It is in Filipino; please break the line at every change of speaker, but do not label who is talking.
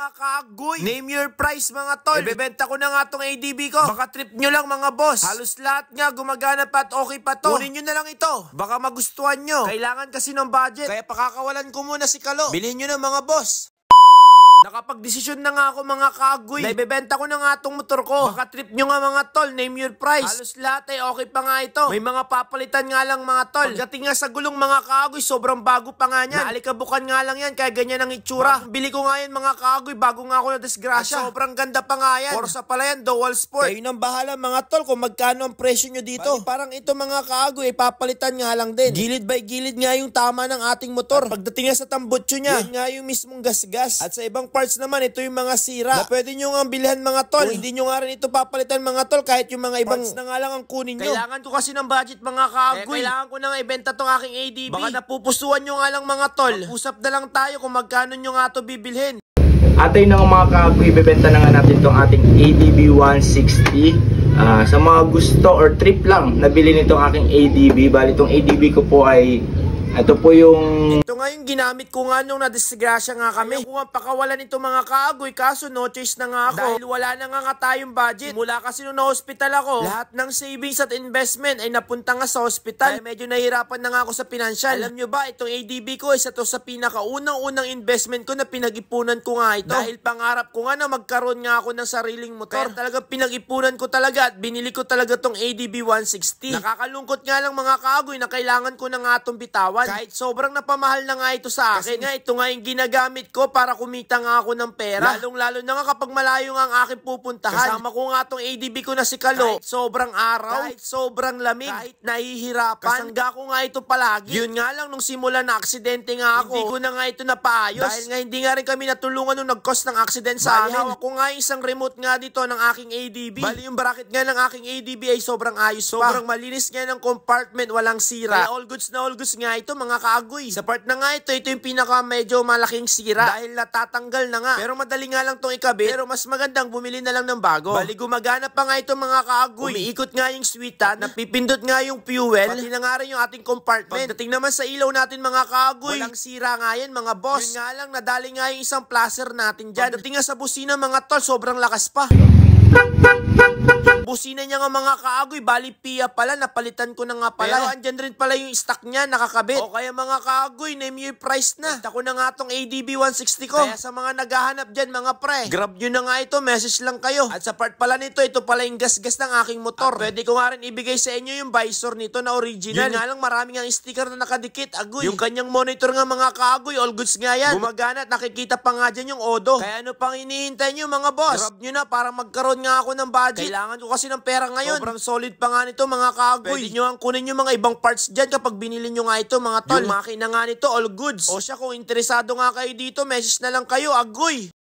mga kaagoy. Name your price mga tol. Ibebenta ko na nga tong ADB ko. Baka trip nyo lang mga boss. Halos lahat nga gumagana pa at okay pa to. Kunin nyo na lang ito. Baka magustuhan nyo. Kailangan kasi ng budget. Kaya pakakawalan ko muna si Kalo. Bilhin nyo na mga boss. Nakapag-desisyon na nga ako mga kaagoy. Naibebenta ko na nga itong motor ko. Baka trip nyo nga mga tol, name your price. Halos lahat ay okay pa nga ito. May mga papalitan nga lang mga tol. Pagdating nga sa gulong mga kaagoy, sobrang bago pa nga niyan. Naalikabukan nga lang yan, kaya ganyan ang itsura. Bili ko nga yan mga kaagoy, bago nga ako na disgrasya. Sobrang ganda pa nga yan. Forza pala yan, dual sport. Kayo nang bahala mga tol kung magkano ang presyo nyo dito. Bali, parang ito mga kaagoy, papalitan nga lang din. Gilid by gilid nga yung tama ng ating motor. At pagdating nga sa tambutso niya, yun nga yung mismong gasgas. At sa ibang parts naman, ito yung mga sira na pwede nyo nga bilhan mga tol. Kung hindi nyo nga rin ito papalitan mga tol, kahit yung mga ibang parts na nga lang ang kunin nyo. Kailangan ko kasi ng budget mga kaagoy. Kailangan ko na ibenta tong aking ADB. Baka napupusuan nyo nga lang mga tol. Mag-usap na lang tayo kung magkano nyo nga to bibilhin.
At ayun na nga mga kaagoy, ibebenta na nga natin tong ating ADB 160. Sa mga gusto or trip lang nabili nitong aking ADB, bali itong ADB ko po ay ito po yung...
Ito nga yung ginamit ko nga nung nadisgrasya nga kami. Ayaw ko nga pakawalan ito mga kaagoy, kaso no choice na nga ako. Dahil wala na nga tayong budget. Mula kasi nung na-hospital ako, lahat ng savings at investment ay napunta nga sa hospital. Kaya medyo nahihirapan na nga ako sa financial. Alam nyo ba, itong ADB ko, isa to sa pinakaunang-unang investment ko na pinag-ipunan ko nga ito. Dahil pangarap ko nga na magkaroon nga ako ng sariling motor. Kaya talaga pinag-ipunan ko talaga at binili ko talaga tong ADB 160. Nakakalungkot nga lang mga kaagoy na kailangan ko na nga itong bitawan. Kahit sobrang napamahal na nga ito sa akin. Kasi nga ito nga yung ginagamit ko para kumita nga ako ng pera. Lalong-lalo na nga kapag malayo nga ang aking pupuntahan. Kasama ko nga tong ADB ko na si Kalo. Kahit sobrang araw, kahit sobrang lamig, kahit nahihirapan, kasangga ko nga ito palagi. Yun nga lang nung simula na aksidente nga ako, hindi ko na nga ito napaayos. Dahil nga hindi nga rin kami natulungan nung nag-cause ng accident sa amin. Hawak ko nga isang remote nga dito ng aking ADB. Bali yung bracket nga ng aking ADB ay sobrang ayos pa. Sobrang malinis nga ng compartment, walang sira. Kaya all goods na all goods nga ito mga kaagoy. Sa part na nga ito yung pinaka medyo malaking sira dahil natatanggal na nga. Pero madali nga lang tong ikabit. Pero mas magandang bumili na lang ng bago. Bali gumagana pa nga ito mga kaagoy. Umiikot nga yung sweetan, napipindot nga yung fuel, pati na nga rin yung ating compartment. Pagdating naman sa ilaw natin mga kaagoy, walang sira nga yan mga boss. Yun nga lang, nadali nga yung isang placer natin dyan. Pagdating nga sa busina mga tol, sobrang lakas pa. Busina niya nga mga kaagoy, bali Pia pala, napalitan ko na nga pala. Pero andyan rin pala yung stock niya, nakakabit. O kaya mga kaagoy, name your price na. Kita ko na nga tong ADB 160 ko. Kaya sa mga naghahanap dyan mga pre, grab nyo na nga ito, message lang kayo. At sa part pala nito, ito pala yung gas-gas ng aking motor. At pwede ko nga rin ibigay sa inyo yung visor nito na original. Yun nga lang, maraming ang sticker na nakadikit, agoy. Yung kanyang monitor nga mga kaagoy, all goods nga yan. Gumagana at nakikita pa nga dyan yung odo. Kaya ano pang hinihintay nyo mga boss? Grab nyo na para magkaroon nga ako ng budget. Kailangan ko kasi ng pera ngayon. Sobrang solid pa nga nito mga kaagoy. Pwede nyo ang kunin yung mga ibang parts dyan kapag binili nyo nga ito mga tol. Yung makina nga nito, all goods. O siya, kung interesado nga kayo dito, message na lang kayo, agoy.